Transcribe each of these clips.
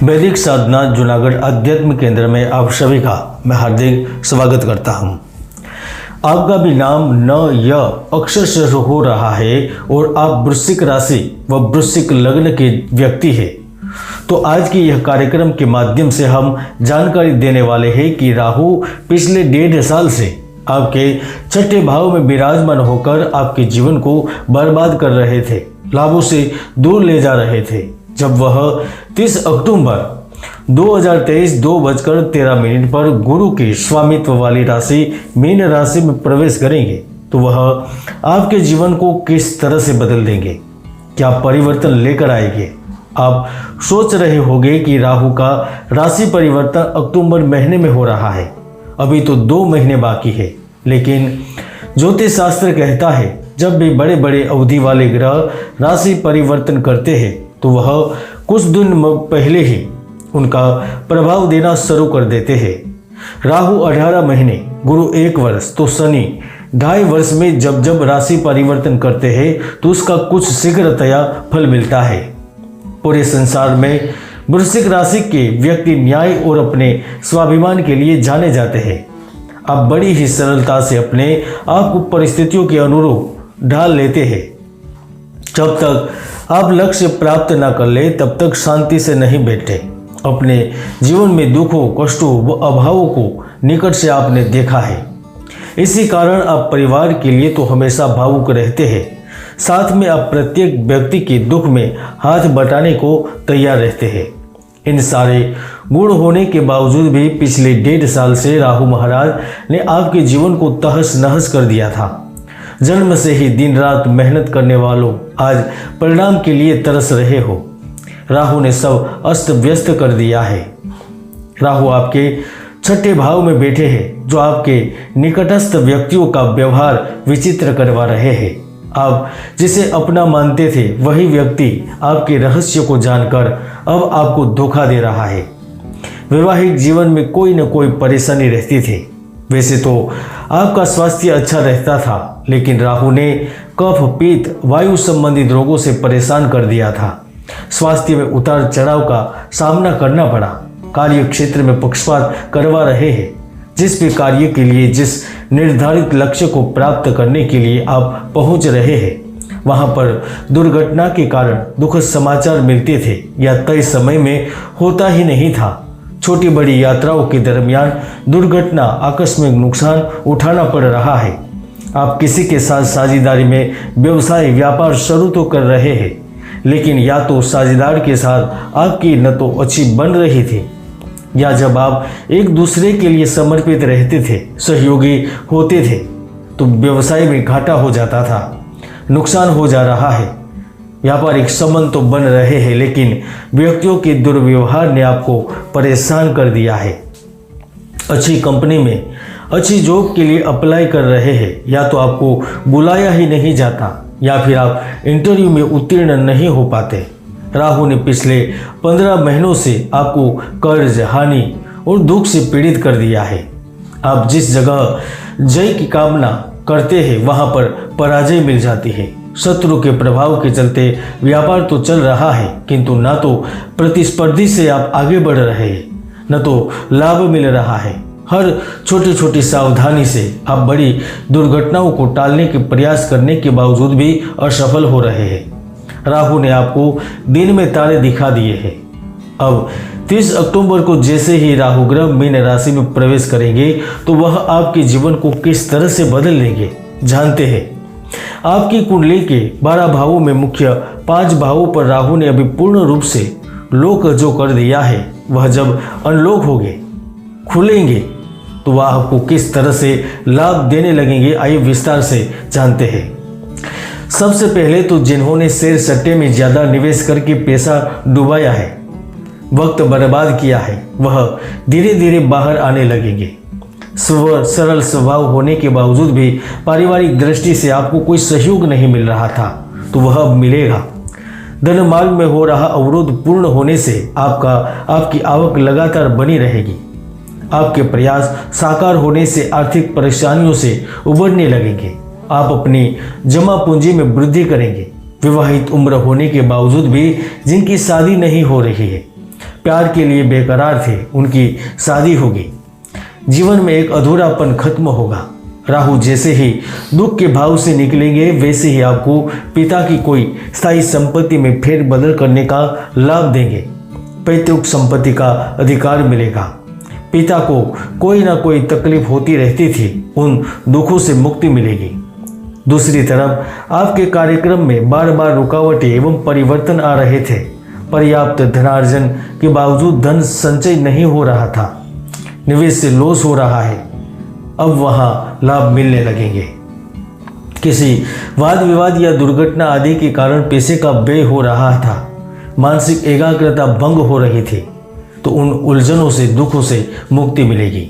वैदिक साधना जूनागढ़ अध्यात्म केंद्र में आप सभी का मैं हार्दिक स्वागत करता हूं। आपका भी नाम न य अक्षर से हो रहा है और आप वृश्चिक राशि व वृश्चिक लग्न के व्यक्ति हैं। तो आज की यह कार्यक्रम के माध्यम से हम जानकारी देने वाले हैं कि राहु पिछले 1.5 साल से आपके छठे भाव में विराजमान होकर आपके जीवन को बर्बाद कर रहे थे, लाभों से दूर ले जा रहे थे। जब वह 30 अक्टूबर 2023 2:13 पर गुरु की स्वामित्व वाली राशि मीन राशि में प्रवेश करेंगे तो वह आपके जीवन को किस तरह से बदल देंगे, क्या परिवर्तन लेकर आएंगे। आप सोच रहे होंगे कि राहु का राशि परिवर्तन अक्टूबर महीने में हो रहा है, अभी तो 2 महीने बाकी है। लेकिन ज्योतिष शास्त्र कहता है जब भी बड़े बड़े अवधि वाले ग्रह राशि परिवर्तन करते हैं तो वह कुछ दिन पहले ही उनका प्रभाव देना शुरू कर देते हैं। राहु 18 महीने, गुरु 1 वर्ष, तो शनि 2.5 वर्ष में जब राशि परिवर्तन करते हैं तो उसका कुछ शीघ्रतया फल मिलता है। पूरे संसार में वृश्चिक राशि के व्यक्ति न्याय और अपने स्वाभिमान के लिए जाने जाते हैं। आप बड़ी ही सरलता से अपने आप को परिस्थितियों के अनुरूप ढाल लेते हैं। जब तक आप लक्ष्य प्राप्त न कर ले तब तक शांति से नहीं बैठे। अपने जीवन में दुखों, कष्टों व अभावों को निकट से आपने देखा है। इसी कारण आप परिवार के लिए तो हमेशा भावुक रहते हैं, साथ में आप प्रत्येक व्यक्ति के दुख में हाथ बटाने को तैयार रहते हैं। इन सारे गुण होने के बावजूद भी पिछले 1.5 साल से राहु महाराज ने आपके जीवन को तहस नहस कर दिया था। जन्म से ही दिन रात मेहनत करने वालों आज परिणाम के लिए तरस रहे हो। राहु ने सब अस्त व्यस्त कर दिया है। राहु आपके छठे भाव में बैठे हैं जो आपके निकटस्थ व्यक्तियों का व्यवहार विचित्र करवा रहे हैं। आप जिसे अपना मानते थे वही व्यक्ति आपके रहस्य को जानकर अब आपको धोखा दे रहा है। वैवाहिक जीवन में कोई न कोई परेशानी रहती थी। वैसे तो आपका स्वास्थ्य अच्छा रहता था, लेकिन राहु ने कफ, पित्त, वायु संबंधित रोगों से परेशान कर दिया था। स्वास्थ्य में उतार चढ़ाव का सामना करना पड़ा। कार्य क्षेत्र में पक्षपात करवा रहे हैं। जिस भी कार्य के लिए, जिस निर्धारित लक्ष्य को प्राप्त करने के लिए आप पहुंच रहे हैं, वहां पर दुर्घटना के कारण दुखद समाचार मिलते थे या तय समय में होता ही नहीं था। छोटी बड़ी यात्राओं के दरमियान दुर्घटना, आकस्मिक नुकसान उठाना पड़ रहा है। आप किसी के साथ साझेदारी में व्यवसाय, व्यापार शुरू तो कर रहे हैं, लेकिन या तो साझेदार के साथ आपकी न तो अच्छी बन रही थी, या जब आप एक दूसरे के लिए समर्पित रहते थे, सहयोगी होते थे, तो व्यवसाय में घाटा हो जाता था, नुकसान हो जा रहा है। व्यापारिक संबंध तो बन रहे हैं, लेकिन व्यक्तियों के दुर्व्यवहार ने आपको परेशान कर दिया है। अच्छी कंपनी में अच्छी जॉब के लिए अप्लाई कर रहे हैं, या तो आपको बुलाया ही नहीं जाता या फिर आप इंटरव्यू में उत्तीर्ण नहीं हो पाते। राहु ने पिछले 15 महीनों से आपको कर्ज, हानि और दुख से पीड़ित कर दिया है। आप जिस जगह जय की कामना करते हैं वहां पर पराजय मिल जाती है। शत्रु के प्रभाव के चलते व्यापार तो चल रहा है, किंतु ना तो प्रतिस्पर्धी से आप आगे बढ़ रहे हैं, न तो लाभ मिल रहा है। हर छोटी छोटी सावधानी से आप बड़ी दुर्घटनाओं को टालने के प्रयास करने के बावजूद भी असफल हो रहे हैं। राहु ने आपको दिन में तारे दिखा दिए हैं। अब 30 अक्टूबर को जैसे ही राहु ग्रह मीन राशि में प्रवेश करेंगे तो वह आपके जीवन को किस तरह से बदल देंगे जानते हैं। आपकी कुंडली के 12 भावों में मुख्य 5 भावों पर राहु ने अभी पूर्ण रूप से लोक जो कर दिया है, वह जब अनलॉक होंगे, खुलेंगे, तो वह आपको किस तरह से लाभ देने लगेंगे, आइए विस्तार से जानते हैं। सबसे पहले तो जिन्होंने शेयर सट्टे में ज़्यादा निवेश करके पैसा डुबाया है, वक्त बर्बाद किया है, वह धीरे धीरे बाहर आने लगेंगे। सरल स्वभाव होने के बावजूद भी पारिवारिक दृष्टि से आपको कोई सहयोग नहीं मिल रहा था, तो वह अब मिलेगा। धन मार्ग में हो रहा अवरोध पूर्ण होने से आपकी आवक लगातार बनी रहेगी। आपके प्रयास साकार होने से आर्थिक परेशानियों से उबरने लगेंगे। आप अपनी जमा पूंजी में वृद्धि करेंगे। विवाहित उम्र होने के बावजूद भी जिनकी शादी नहीं हो रही है, प्यार के लिए बेकरार थे, उनकी शादी होगी। जीवन में एक अधूरापन खत्म होगा। राहु जैसे ही दुख के भाव से निकलेंगे वैसे ही आपको पिता की कोई स्थायी संपत्ति में फेरबदल करने का लाभ देंगे। पैतृक संपत्ति का अधिकार मिलेगा। पिता को कोई ना कोई तकलीफ होती रहती थी, उन दुखों से मुक्ति मिलेगी। दूसरी तरफ आपके कार्यक्रम में बार बार रुकावटें एवं परिवर्तन आ रहे थे। पर्याप्त धनार्जन के बावजूद धन संचय नहीं हो रहा था। निवेश से लॉस हो रहा है, अब वहाँ लाभ मिलने लगेंगे। किसी वाद विवाद या दुर्घटना आदि के कारण पैसे का व्यय हो रहा था, मानसिक एकाग्रता भंग हो रही थी, तो उन उलझनों से, दुखों से मुक्ति मिलेगी।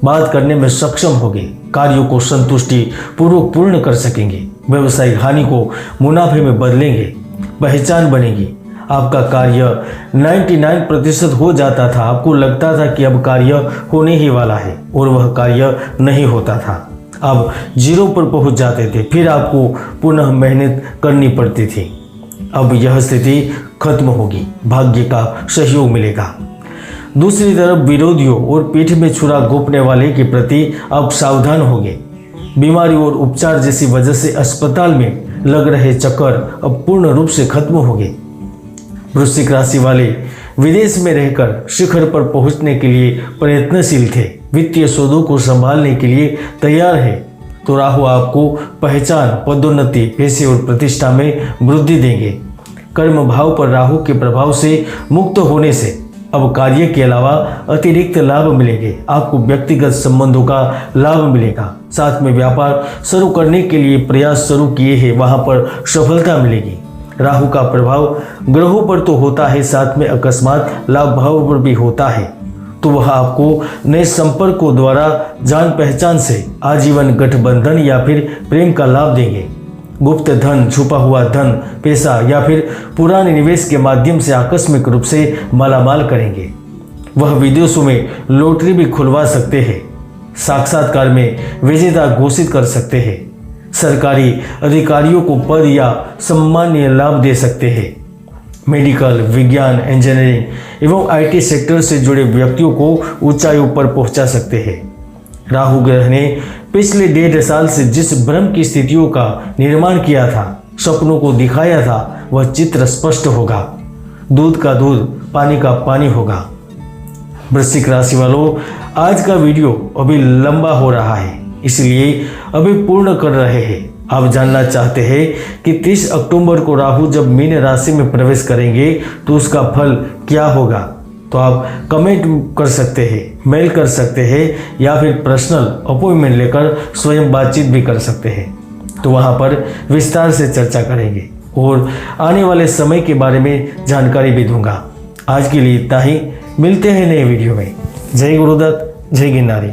बात करने में सक्षम होंगे, कार्यों को संतुष्टि पूर्वक पूर्ण कर सकेंगे। व्यवसायिक हानि को मुनाफे में बदलेंगे। पहचान बनेगी। आपका कार्य 99% हो जाता था। आपको लगता था कि अब कार्य होने ही वाला है और वह कार्य नहीं होता था। अब 0 पर पहुंच जाते थे, फिर आपको पुनः मेहनत करनी पड़ती थी। अब यह स्थिति खत्म होगी, भाग्य का सहयोग मिलेगा। दूसरी तरफ विरोधियों और पीठ में छुरा घोंपने वाले के प्रति आप सावधान होंगे। बीमारी और उपचार जैसी वजह से अस्पताल में लग रहे चक्कर अब पूर्ण रूप से खत्म होंगे। वृश्चिक राशि वाले विदेश में रहकर शिखर पर पहुंचने के लिए प्रयत्नशील थे, वित्तीय सौदों को संभालने के लिए तैयार है, तो राहु आपको पहचान, पदोन्नति, पैसे और प्रतिष्ठा में वृद्धि देंगे। कर्म भाव पर राहु के प्रभाव से मुक्त होने से अब कार्य के अलावा अतिरिक्त लाभ मिलेंगे। आपको व्यक्तिगत संबंधों का लाभ मिलेगा। साथ में व्यापार शुरू करने के लिए प्रयास शुरू किए हैं, वहां पर सफलता मिलेगी। राहु का प्रभाव ग्रहों पर तो होता है, साथ में अकस्मात लाभ भाव पर भी होता है, तो वह आपको नए संपर्कों द्वारा जान पहचान से आजीवन गठबंधन या फिर प्रेम का लाभ देंगे। गुप्त धन, छुपा हुआ धन, पैसा या फिर पुराने निवेश के माध्यम से आकस्मिक रूप से मालामाल करेंगे। वह विदेशों में लॉटरी भी खुलवा सकते हैं, साक्षात्कार में विजेता घोषित कर सकते हैं, सरकारी अधिकारियों को पद या सम्मानीय लाभ दे सकते हैं। मेडिकल, विज्ञान, इंजीनियरिंग एवं IT सेक्टर से जुड़े व्यक्तियों को ऊंचाइयों पर पहुंचा सकते हैं। राहु ग्रह ने पिछले 1.5 साल से जिस भ्रम की स्थितियों का निर्माण किया था, सपनों को दिखाया था, वह चित्र स्पष्ट होगा। दूध का दूध, पानी का पानी होगा। वृश्चिक राशि वालों, आज का वीडियो अभी लंबा हो रहा है, इसलिए अभी पूर्ण कर रहे हैं। आप जानना चाहते हैं कि 30 अक्टूबर को राहु जब मीन राशि में प्रवेश करेंगे तो उसका फल क्या होगा, तो आप कमेंट कर सकते हैं, मेल कर सकते हैं या फिर पर्सनल अपॉइंटमेंट लेकर स्वयं बातचीत भी कर सकते हैं। तो वहाँ पर विस्तार से चर्चा करेंगे और आने वाले समय के बारे में जानकारी भी दूंगा। आज के लिए इतना ही, मिलते हैं नए वीडियो में। जय गुरुदत्त, जय गिरनारी।